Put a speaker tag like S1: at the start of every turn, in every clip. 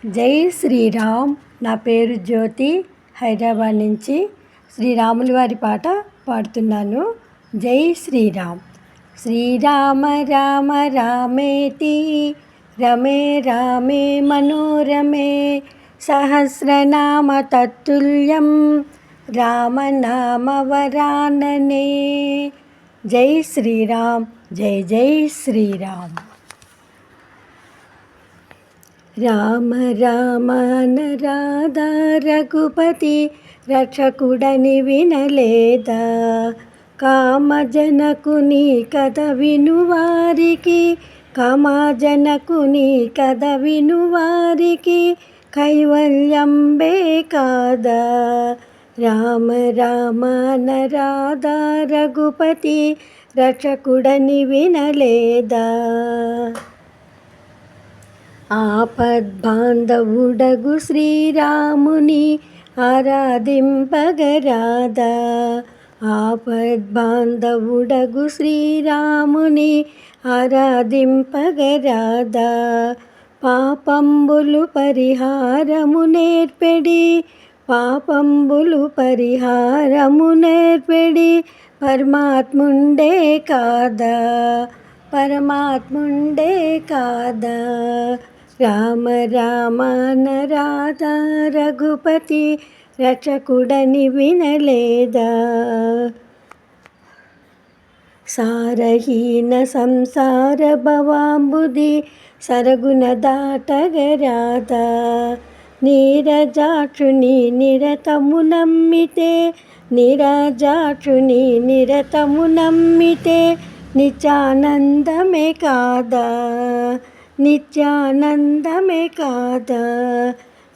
S1: జై శ్రీరామ్. నా పేరు జ్యోతి. హైదరాబాద్ నుంచి శ్రీరాముల వారి పాట పాడుతున్నాను. జై శ్రీరామ్. శ్రీరామ రామ రామేతి రమే రామే మనోరమే సహస్రనామ తత్తుల్యం రామనామ వరాననే. జై శ్రీరామ్. జై జై శ్రీరామ్. రామ రామ నరాధా రఘుపతి రక్షకుడని వినలేదా? కామజనకుని కథ వినువారికి కామజనకుని కథ వినువారికి కైవల్యంబే కాదా? రామ రామ నరాధా రఘుపతి రక్షకుడని వినలేదా? ఆపద్బాంధవుడగు శ్రీరాముని ఆరాధింపగరాదా? ఆపద్బాంధవుడగు శ్రీరాముని ఆరాధింపగరాదా? పాపంబులు పరిహారము నేర్పెడి పాపంబులు పరిహారము నేర్పెడి పరమాత్ముండే కాదా? పరమాత్ముండే కాదా? రామ రామ నరాధా రఘుపతి రక్షకుడని వినలేదా? సారహీన సంసార భవాంబుది సరగుణ దాటగరాదా? నీరజాక్షుని నిరతము నమ్మితే నీరజాక్షుని నిరతము నమ్మితే నిత్యానందమే కాదా? నిత్యానందమే కాదా?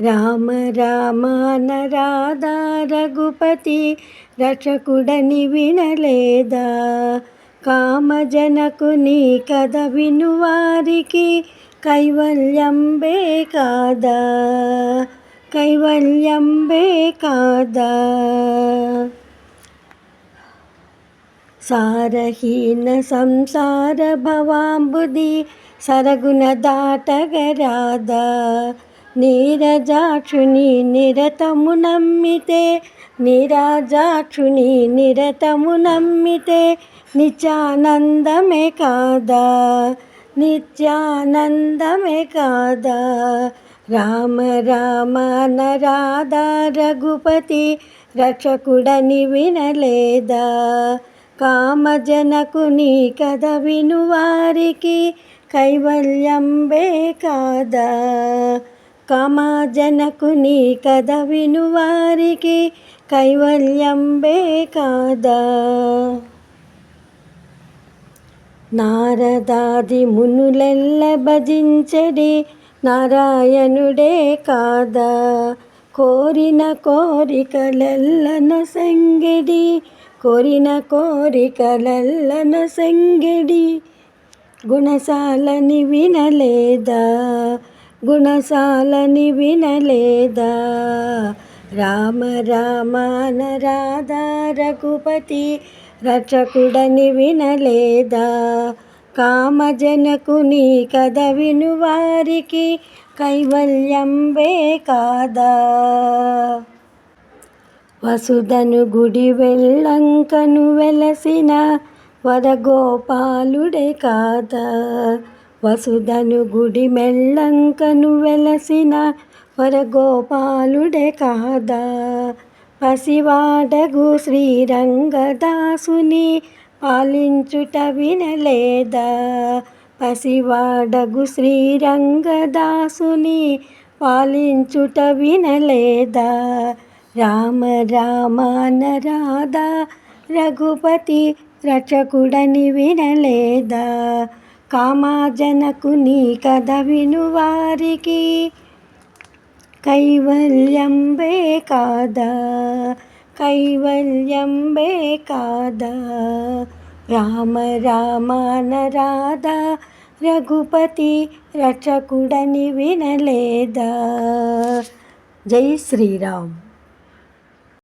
S1: రామ రామ నరాధా రఘుపతి రక్షకుడని వినలేదా? కామజనకుని కథ వినువారికి కైవల్యంబే కాదా? కైవల్యంబే కాదా? సారహీన సంసార భవాంబుది సరగుణ దాటగరాదా? నీరజాక్షుని నిరతము నమ్మితే నీరజాక్షుని నిరతము నమ్మితే నిత్యానందమే కాదా? నిత్యానందమే కాదా? రామ రామ నరాధా రఘుపతి రక్షకుడని వినలేదా? కామజనకుని కథ వినువారికి కైవల్యంబే కాదా? కామజనకుని కథ వినువారికి కైవల్యంబే కాదా? నారదాది మునులెల్ల భజించడి నారాయణుడే కాదా? కోరిన కోరికలెల్లను సంగడి కోరిన కోరికలెల్లను సంగడి గుణశాలని వినలేదా? గుణశాలని వినలేదా? రామ రామ నరాధా రఘుపతి రక్షకుడని వినలేదా? కామజనకుని కథ వినువారికి కైవల్యంబే కాదా? వసుధను గుడి వెళ్ళంకను వెలసిన వరగోపాలుడే కాదా? వసుధను గుడి మెల్లంకను వెలసిన వరగోపాలుడే కాదా? పసివాడగు శ్రీరంగదాసుని పాలించుట వినలేదా? పసివాడగు శ్రీరంగదాసుని పాలించుట వినలేదా? రామ రామ నరాధా రఘుపతి రక్షకుడని వినలేదా? కామజనకుని కథ వినువారికి కైవల్యంబే కాదా? కైవల్యంబే కాదా? రామ రామ నరాధా రఘుపతి రక్షకుడని వినలేదా? జై శ్రీరామ్.